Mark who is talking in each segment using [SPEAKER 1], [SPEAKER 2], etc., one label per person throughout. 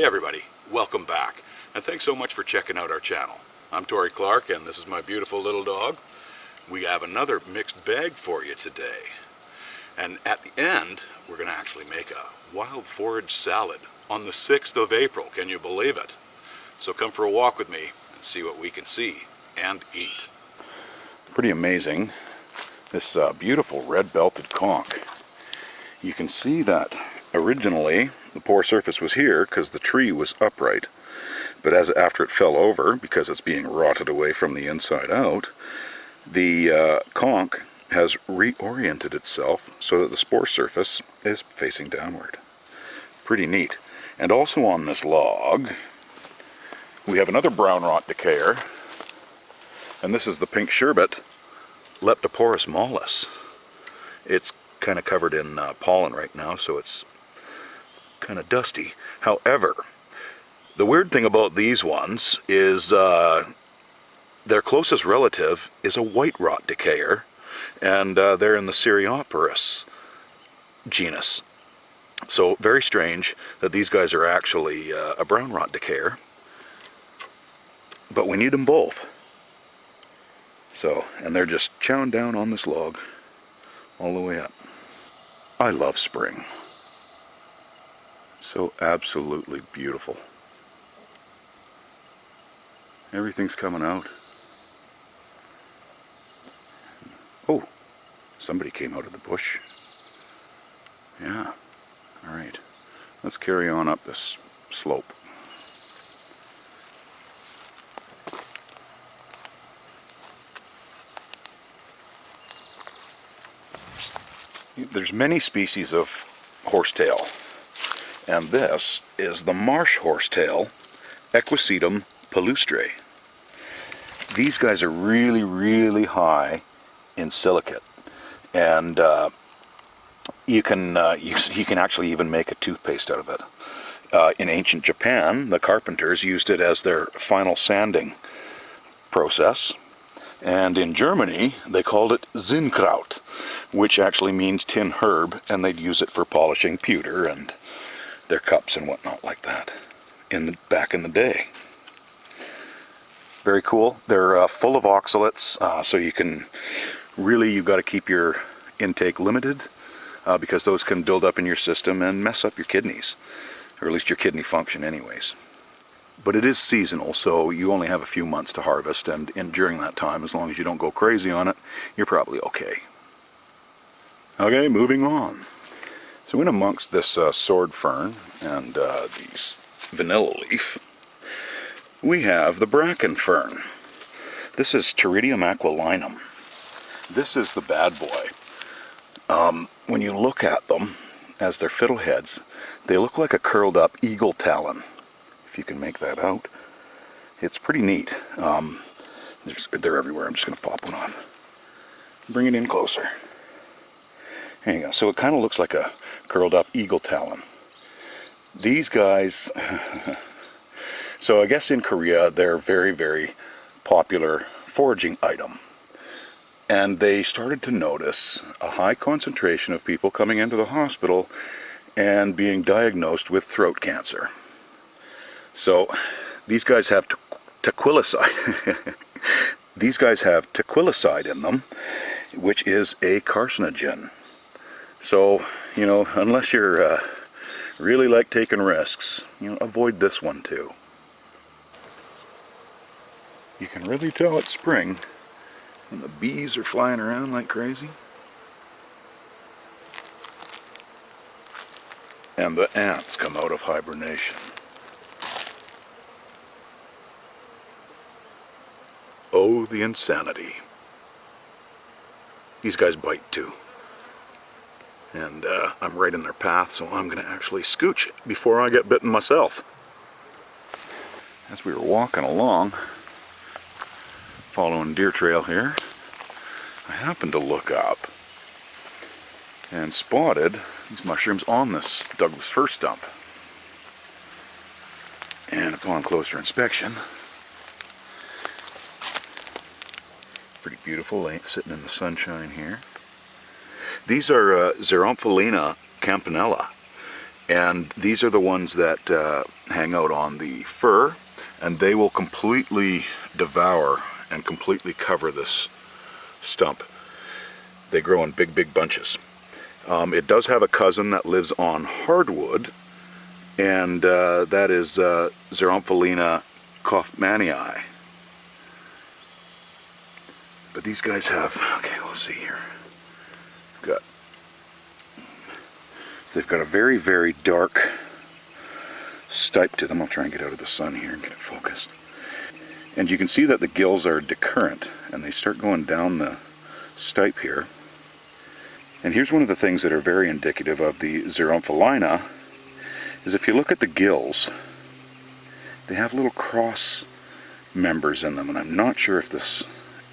[SPEAKER 1] Hey everybody, welcome back, and thanks so much for checking out our channel. I'm Tori Clark, and this is my beautiful little dog. We have another mixed bag for you today. And at the end, we're going to actually make a wild forage salad on the 6th of April. Can you believe it? So come for a walk with me and see what we can see and eat. Pretty amazing, this beautiful red-belted conch. You can see that originally the pore surface was here because the tree was upright, but after it fell over, because it's being rotted away from the inside out, the conch has reoriented itself so that the spore surface is facing downward. Pretty neat. And also on this log we have another brown rot decayer, and this is the pink sherbet Leptoporus mollis. It's kind of covered in pollen right now, so it's kind of dusty. However, the weird thing about these ones is their closest relative is a white rot decayer, and they're in the Cereoporus genus. So very strange that these guys are actually a brown rot decayer, but we need them both. So, and they're just chowing down on this log all the way up. I love spring. So absolutely beautiful. Everything's coming out. Oh, somebody came out of the bush. Yeah. Alright. Let's carry on up this slope. There's many species of horsetail, and this is the marsh horsetail, Equisetum palustre. These guys are really high in silicate, and you can actually even make a toothpaste out of it. In ancient Japan, the carpenters used it as their final sanding process. And in Germany, they called it Zinnkraut, which actually means tin herb, and they'd use it for polishing pewter and their cups and whatnot like that back in the day. Very cool. They're full of oxalates, so you've got to keep your intake limited, because those can build up in your system and mess up your kidneys, or at least your kidney function anyways. But it is seasonal, so you only have a few months to harvest, and during that time, as long as you don't go crazy on it, you're probably okay. Okay, moving on. So in amongst this sword fern and these vanilla leaf, we have the bracken fern. This is Pteridium aquilinum. This is the bad boy. When you look at them, as they're fiddleheads, they look like a curled up eagle talon. If you can make that out. It's pretty neat. They're everywhere. I'm just going to pop one on. Bring it in closer. There you go. So it kind of looks like a curled up eagle talon. These guys, so I guess in Korea they're very popular foraging item. And they started to notice a high concentration of people coming into the hospital and being diagnosed with throat cancer. So these guys have tequilicide. These guys have tequilicide in them, which is a carcinogen. So, unless you're really like taking risks, avoid this one too. You can really tell it's spring when the bees are flying around like crazy. And the ants come out of hibernation. Oh, the insanity. These guys bite too. And I'm right in their path, so I'm going to actually scooch before I get bitten myself. As we were walking along, following deer trail here, I happened to look up and spotted these mushrooms on this Douglas fir stump. And upon closer inspection, pretty beautiful, sitting in the sunshine here. These are Xeromphalina campanella, And these are the ones that hang out on the fur, and they will completely devour and completely cover this stump. They grow in big, big bunches. It does have a cousin that lives on hardwood, and that is Xeromphalina kaufmannii. But these guys have, okay, let's see here. They've got a very, very dark stipe to them. I'll try and get out of the sun here and get it focused. And you can see that the gills are decurrent, and they start going down the stipe here. And here's one of the things that are very indicative of the Xeromphalina, is if you look at the gills, they have little cross members in them, and I'm not sure if this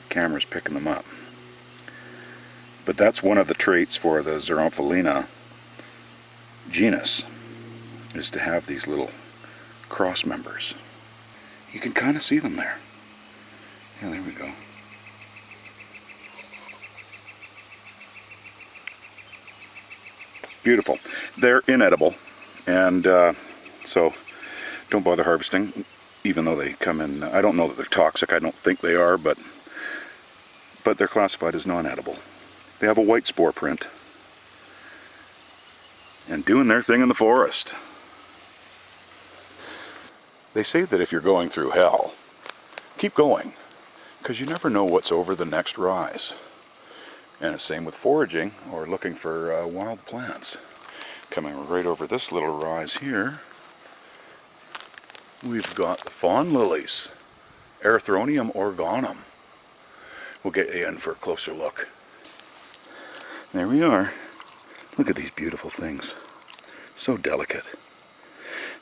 [SPEAKER 1] camera's picking them up. But that's one of the traits for the Xeromphalina genus, is to have these little cross members. You can kind of see them there. Yeah, there we go. Beautiful. They're inedible, and so don't bother harvesting, even though they come in. I don't know that they're toxic. I don't think they are, but they're classified as non-edible. They have a white spore print, and doing their thing in the forest. They say that if you're going through hell, keep going, because you never know what's over the next rise. And it's same with foraging or looking for wild plants. Coming right over this little rise here, we've got the fawn lilies, Erythronium organum. We'll get you in for a closer look. There we are. Look at these beautiful things. So delicate.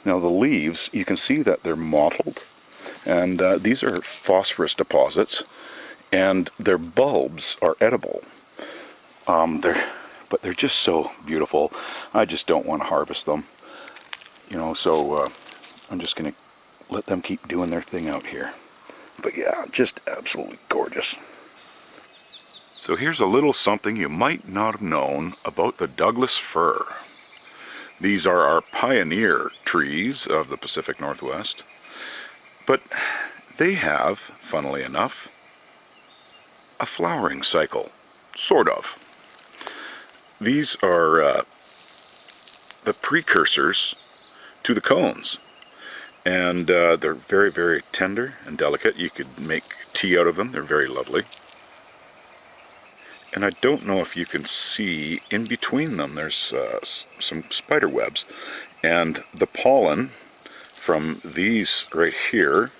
[SPEAKER 1] Now the leaves, you can see that they're mottled, and these are phosphorus deposits, and their bulbs are edible. But they're just so beautiful. I just don't want to harvest them, you know. So I'm just going to let them keep doing their thing out here. But yeah, just absolutely gorgeous. So here's a little something you might not have known about the Douglas fir. These are our pioneer trees of the Pacific Northwest, but they have, funnily enough, a flowering cycle, sort of. These are the precursors to the cones, and they're very, very tender and delicate. You could make tea out of them. They're very lovely. And I don't know if you can see in between them, there's some spider webs, and the pollen from these right here,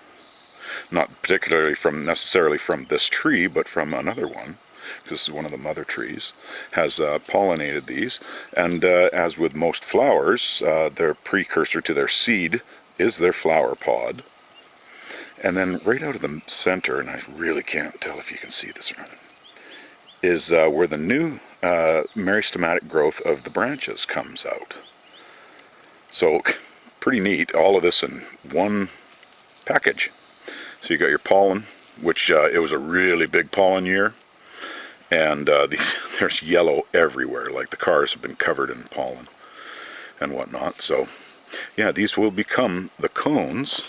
[SPEAKER 1] not particularly necessarily from this tree, but from another one, because this is one of the mother trees, has pollinated these. And as with most flowers, their precursor to their seed is their flower pod. And then right out of the center, and I really can't tell if you can see this or not, is where the new meristematic growth of the branches comes out. So pretty neat, all of this in one package. So you got your pollen, which it was a really big pollen year, and there's yellow everywhere, like the cars have been covered in pollen and whatnot. So yeah, these will become the cones,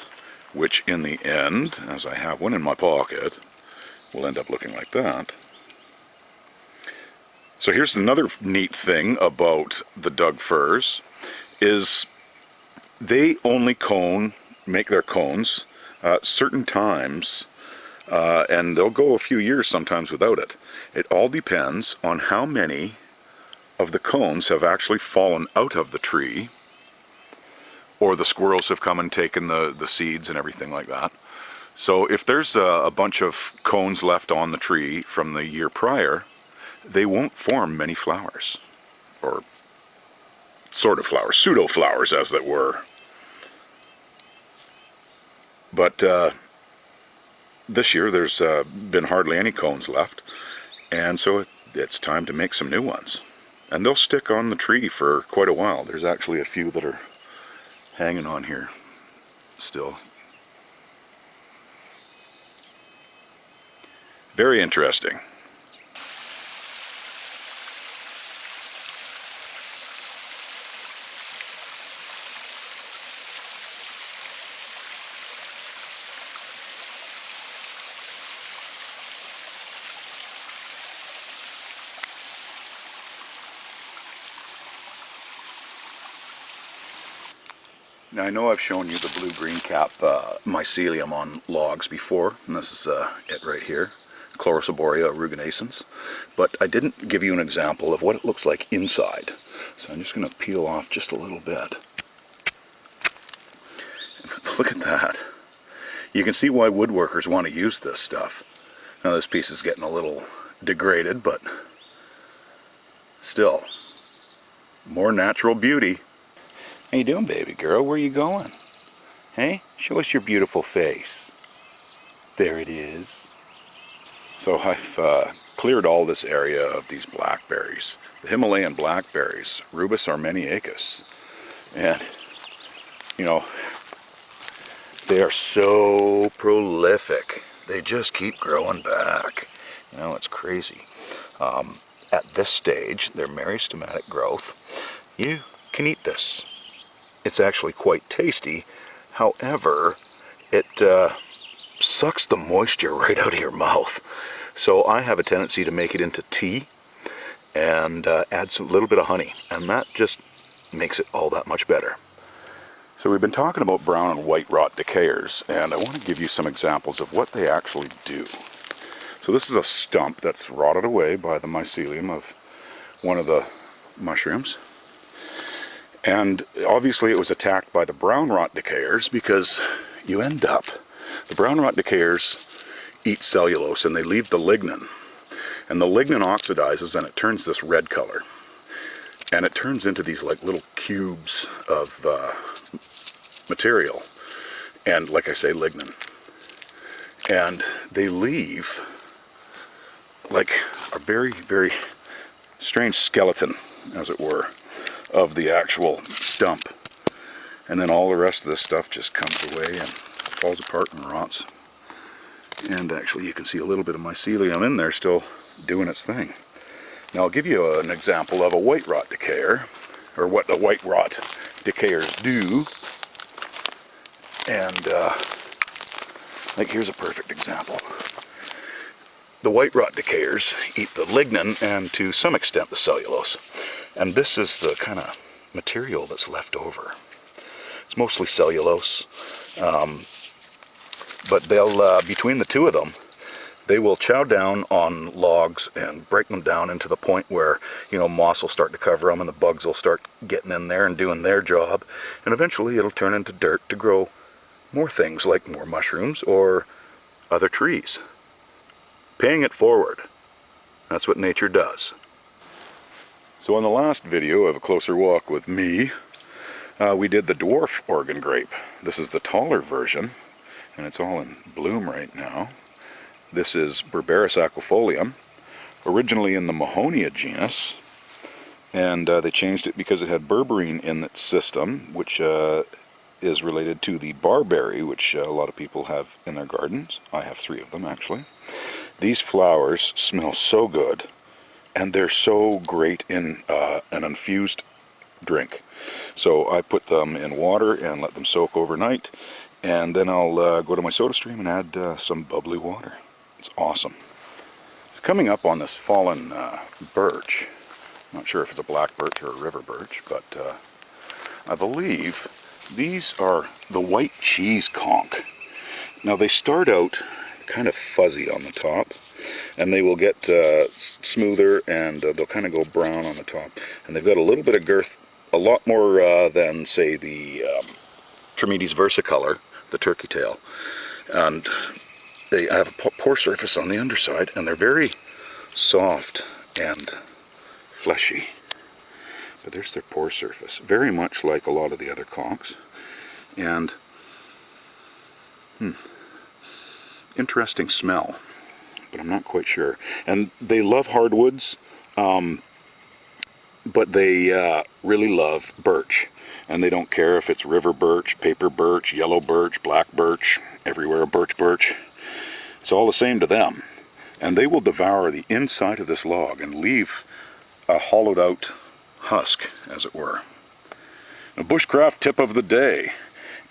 [SPEAKER 1] which in the end, as I have one in my pocket, will end up looking like that. So here's another neat thing about the Doug firs, is they only make their cones certain times, and they'll go a few years sometimes without it. It all depends on how many of the cones have actually fallen out of the tree, or the squirrels have come and taken the seeds and everything like that. So if there's a bunch of cones left on the tree from the year prior, they won't form many flowers, or sort of flowers, pseudo flowers as it were. But this year there's been hardly any cones left, and so it's time to make some new ones. And they'll stick on the tree for quite a while. There's actually a few that are hanging on here still. Very interesting. Now I know I've shown you the blue-green cap mycelium on logs before, and this is it right here, Chlorosoboria aruginacens, but I didn't give you an example of what it looks like inside. So I'm just going to peel off just a little bit. Look at that. You can see why woodworkers want to use this stuff. Now this piece is getting a little degraded, but still, more natural beauty. How you doing, baby girl? Where you going? Hey, show us your beautiful face. There it is. So I've cleared all this area of these blackberries. The Himalayan blackberries, Rubus armeniacus. And, you know, they are so prolific. They just keep growing back. You know, it's crazy. At this stage, they're meristematic growth. You can eat this. It's actually quite tasty. However, it sucks the moisture right out of your mouth. So I have a tendency to make it into tea and add a little bit of honey, and that just makes it all that much better. So we've been talking about brown and white rot decayers, and I want to give you some examples of what they actually do. So this is a stump that's rotted away by the mycelium of one of the mushrooms. And obviously it was attacked by the brown rot decayers because you end up, the brown rot decayers eat cellulose and they leave the lignin. And the lignin oxidizes and it turns this red color. And it turns into these like little cubes of material. And like I say, lignin. And they leave like a very, very strange skeleton, as it were, of the actual stump. And then all the rest of this stuff just comes away and falls apart and rots. And actually you can see a little bit of mycelium in there still doing its thing. Now I'll give you an example of a white rot decayer, or what the white rot decayers do. And like here's a perfect example. The white rot decayers eat the lignin and to some extent the cellulose. And this is the kind of material that's left over. It's mostly cellulose, but they'll, between the two of them, they will chow down on logs and break them down into the point where, you know, moss will start to cover them and the bugs will start getting in there and doing their job. And eventually it'll turn into dirt to grow more things like more mushrooms or other trees. Paying it forward. That's what nature does. So in the last video of A Closer Walk with me, we did the dwarf Oregon grape. This is the taller version, and it's all in bloom right now. This is Berberis aquifolium, originally in the Mahonia genus, and they changed it because it had berberine in its system, which is related to the barberry, which a lot of people have in their gardens. I have 3 of them actually. These flowers smell so good, and they're so great in an infused drink. So I put them in water and let them soak overnight, and then I'll go to my soda stream and add some bubbly water. It's awesome. It's coming up on this fallen birch. I'm not sure if it's a black birch or a river birch, but I believe these are the white cheese conch. Now they start out kind of fuzzy on the top, and they will get smoother, and they'll kind of go brown on the top, and they've got a little bit of girth, a lot more than say the Trametes versicolor, the turkey tail, and they have a pore surface on the underside, and they're very soft and fleshy. But there's their pore surface, very much like a lot of the other conchs. And interesting smell, but I'm not quite sure. And they love hardwoods, but they really love birch. And they don't care if it's river birch, paper birch, yellow birch, black birch, everywhere birch. It's all the same to them. And they will devour the inside of this log and leave a hollowed out husk, as it were. A bushcraft tip of the day.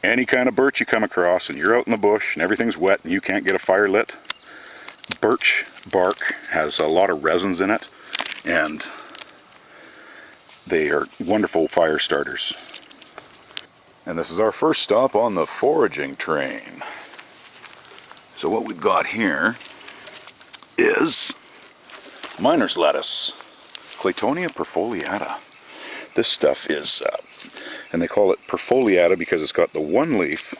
[SPEAKER 1] Any kind of birch you come across and you're out in the bush and everything's wet and you can't get a fire lit, birch bark has a lot of resins in it, and they are wonderful fire starters. And this is our first stop on the foraging train. So what we've got here is miner's lettuce, Claytonia perfoliata. This stuff is, and they call it perfoliata because it's got the one leaf,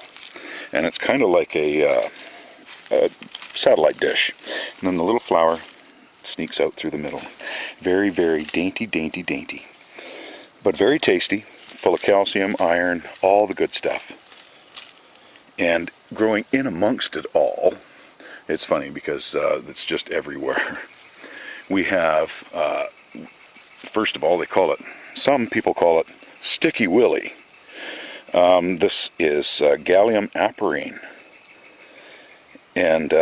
[SPEAKER 1] and it's kind of like a satellite dish. And then the little flower sneaks out through the middle. Very, very dainty, dainty, dainty. But very tasty, full of calcium, iron, all the good stuff. And growing in amongst it all, it's funny because it's just everywhere. We have, first of all, they call it, some people call it sticky willy. This is gallium aperine, and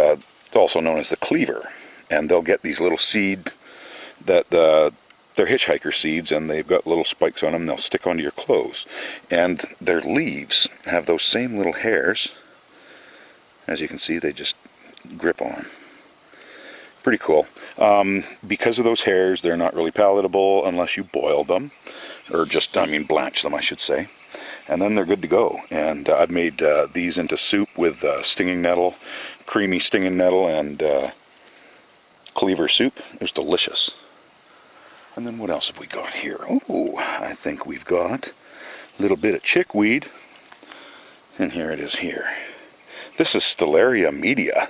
[SPEAKER 1] also known as the cleaver. And they'll get these little seed that they're hitchhiker seeds, and they've got little spikes on them, and they'll stick onto your clothes. And their leaves have those same little hairs. As you can see, they just grip on. Pretty cool. Because of those hairs, they're not really palatable unless you boil them, or just, blanch them, I should say. And then they're good to go. And I've made these into soup with stinging nettle, creamy stinging nettle, and cleaver soup. It was delicious. And then what else have we got here? Oh, I think we've got a little bit of chickweed. And here it is here. This is Stellaria media.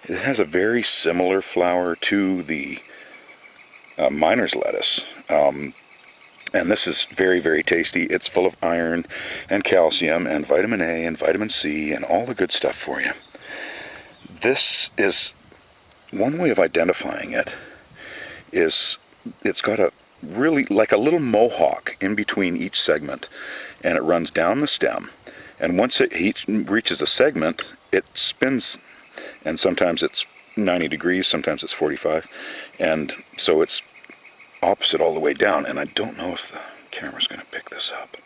[SPEAKER 1] It has a very similar flower to the miner's lettuce. And this is very, very tasty. It's full of iron and calcium and vitamin A and vitamin C and all the good stuff for you. This is one way of identifying it is it's got a really like a little mohawk in between each segment, and it runs down the stem, and once it reaches a segment, it spins, and sometimes it's 90 degrees, sometimes it's 45, and so it's opposite all the way down. And I don't know if the camera's going to pick this up.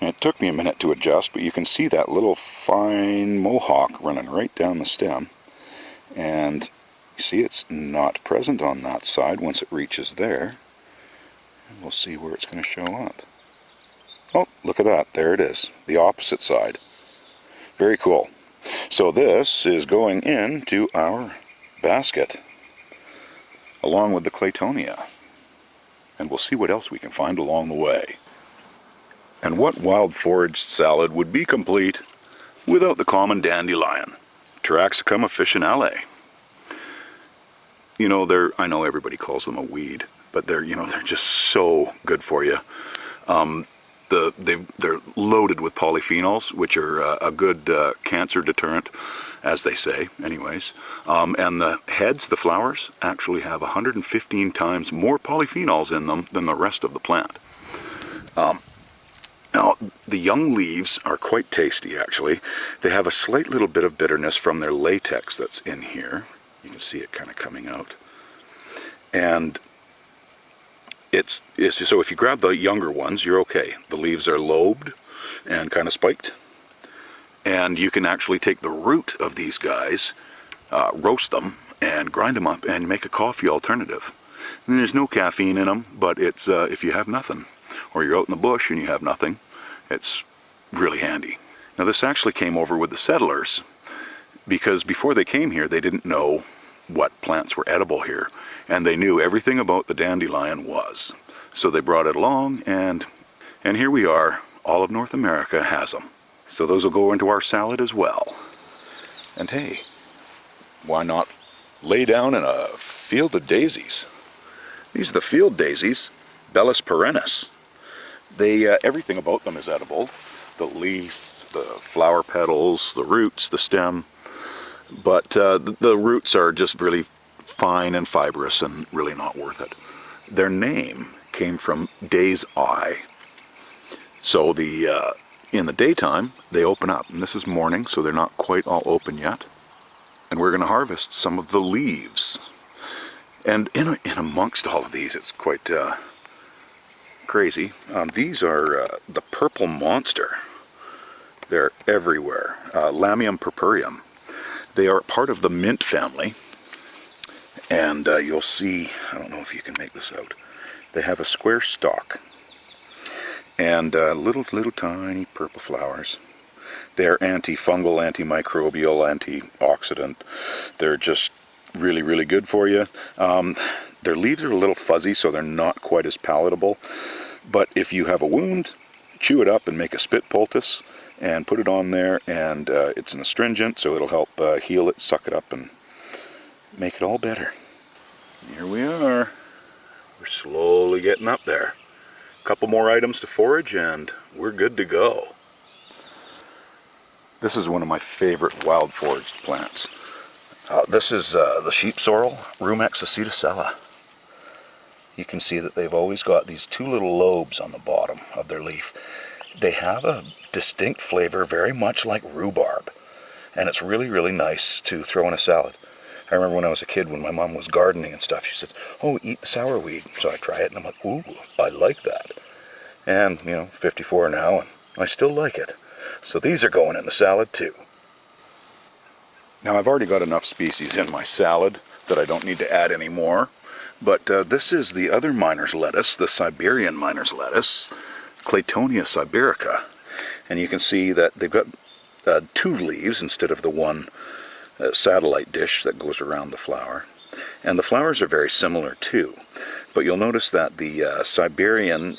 [SPEAKER 1] And it took me a minute to adjust, but you can see that little fine mohawk running right down the stem, and you see it's not present on that side once it reaches there. And we'll see where it's going to show up. Oh, look at that. There it is. The opposite side. Very cool. So this is going into our basket along with the Claytonia. And we'll see what else we can find along the way. And what wild foraged salad would be complete without the common dandelion, Taraxacum officinale? You know, I know everybody calls them a weed, but they're just so good for you. They're loaded with polyphenols, which are a good cancer deterrent, as they say, anyways. And the heads, the flowers, actually have 115 times more polyphenols in them than the rest of the plant. Now, the young leaves are quite tasty, actually. They have a slight little bit of bitterness from their latex that's in here. You can see it kind of coming out. And it's so if you grab the younger ones, you're okay. The leaves are lobed and kind of spiked. And you can actually take the root of these guys, roast them, and grind them up and make a coffee alternative. And there's no caffeine in them, but it's if you have nothing, or you're out in the bush and you have nothing, it's really handy. Now this actually came over with the settlers, because before they came here they didn't know what plants were edible here, and they knew everything about the dandelion was. So they brought it along, and here we are. All of North America has them. So those will go into our salad as well. And hey, why not lay down in a field of daisies? These are the field daisies, Bellis perennis. They everything about them is edible. The leaf, the flower petals, the roots, the stem. But the roots are just really fine and fibrous and really not worth it. Their name came from day's eye. So in the daytime they open up, and this is morning, so they're not quite all open yet. And we're going to harvest some of the leaves. And in amongst all of these, it's quite crazy. These are the purple monster. They're everywhere. Lamium purpureum. They are part of the mint family, and you'll see, I don't know if you can make this out, they have a square stalk, And little tiny purple flowers. They're antifungal, antimicrobial, antioxidant. They're just really good for you. Their leaves are a little fuzzy, so they're not quite as palatable. But if you have a wound, chew it up and make a spit poultice and put it on there, and it's an astringent, so it'll help heal it, suck it up, and make it all better. Here we are. We're slowly getting up there. A couple more items to forage and we're good to go. This is one of my favorite wild foraged plants. This is the sheep sorrel, Rumex acetosella. You can see that they've always got these two little lobes on the bottom of their leaf. They have a distinct flavor very much like rhubarb, and it's really nice to throw in a salad. I remember when I was a kid, when my mom was gardening and stuff, she said, "Oh, eat the sourweed." So I try it and I'm like, "Ooh, I like that." And, 54 now, and I still like it. So these are going in the salad too. Now I've already got enough species in my salad that I don't need to add any more. But this is the other miner's lettuce, the Siberian miner's lettuce, Claytonia siberica. And you can see that they've got 2 leaves instead of the one satellite dish that goes around the flower. And the flowers are very similar too. But you'll notice that the Siberian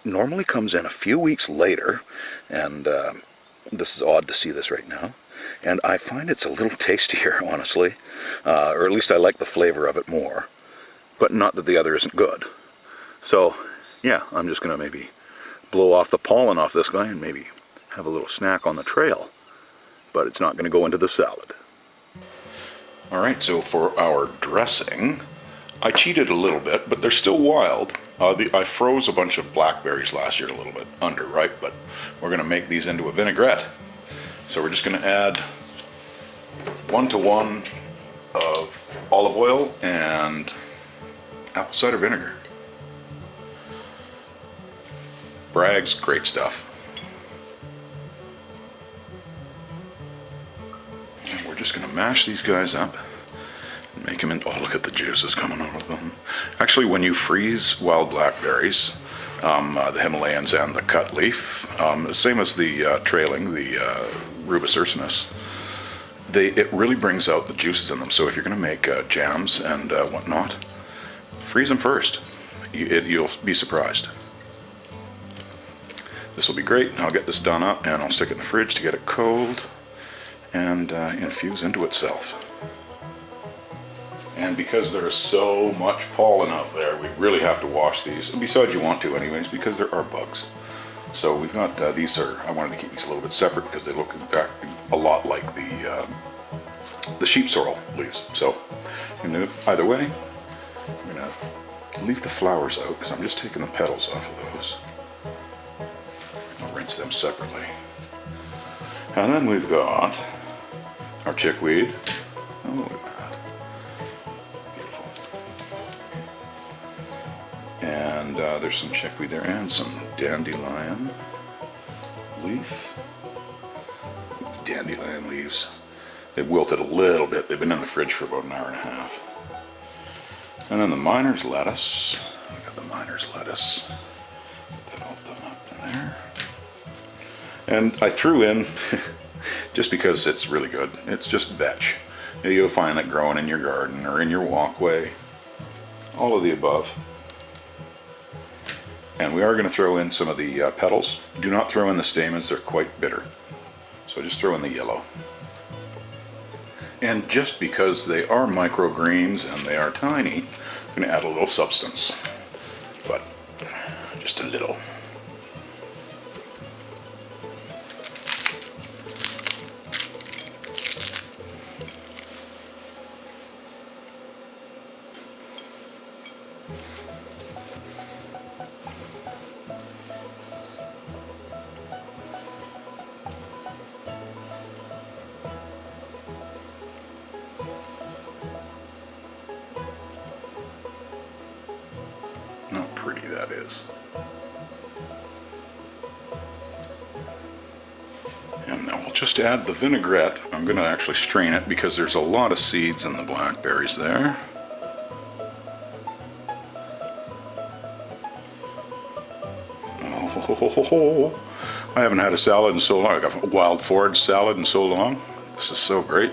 [SPEAKER 1] normally comes in a few weeks later, and this is odd to see this right now. And I find it's a little tastier, honestly, or at least I like the flavor of it more. But not that the other isn't good. So, yeah, I'm just going to maybe blow off the pollen off this guy and maybe have a little snack on the trail. But it's not going to go into the salad. Alright, so for our dressing, I cheated a little bit, but they're still wild. I froze a bunch of blackberries last year, a little bit underripe, but we're going to make these into a vinaigrette. So we're just going to add 1:1 of olive oil and apple cider vinegar. Bragg's great stuff. And we're just going to mash these guys up and make them into, oh, look at the juices coming out of them. Actually, when you freeze wild blackberries, the Himalayans and the cut leaf, the same as the trailing, the Rubus ursinus, it really brings out the juices in them. So if you're going to make jams and whatnot, freeze them first. You'll be surprised. This will be great. I'll get this done up and I'll stick it in the fridge to get it cold and infuse into itself. And because there is so much pollen out there, we really have to wash these. And besides, you want to anyways, because there are bugs. So we've got these I wanted to keep these a little bit separate because they look in fact a lot like the sheep sorrel leaves. So either way, I'm going to leave the flowers out because I'm just taking the petals off of those. I'll rinse them separately. And then we've got our chickweed. Oh, look at that. Beautiful. And there's some chickweed there and some dandelion leaf. Dandelion leaves. They wilted a little bit. They've been in the fridge for about an hour and a half. And then the miner's lettuce. We got the miner's lettuce. Put that all done up in there. And I threw in, just because it's really good, it's just vetch. You'll find it growing in your garden or in your walkway. All of the above. And we are going to throw in some of the petals. Do not throw in the stamens, they're quite bitter. So just throw in the yellow. And just because they are microgreens and they are tiny, I'm going to add a little substance. But just a little. How pretty that is. And now we'll just add the vinaigrette. I'm going to actually strain it because there's a lot of seeds in the blackberries there. Ho, ho, ho, ho. I haven't had a salad in so long. I got a wild forage salad in so long. This is so great.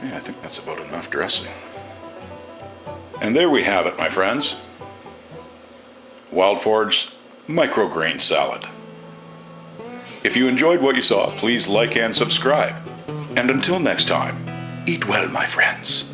[SPEAKER 1] Yeah, I think that's about enough dressing. And there we have it, my friends. Wild forage microgreen salad. If you enjoyed what you saw, please like and subscribe. And until next time, eat well, my friends.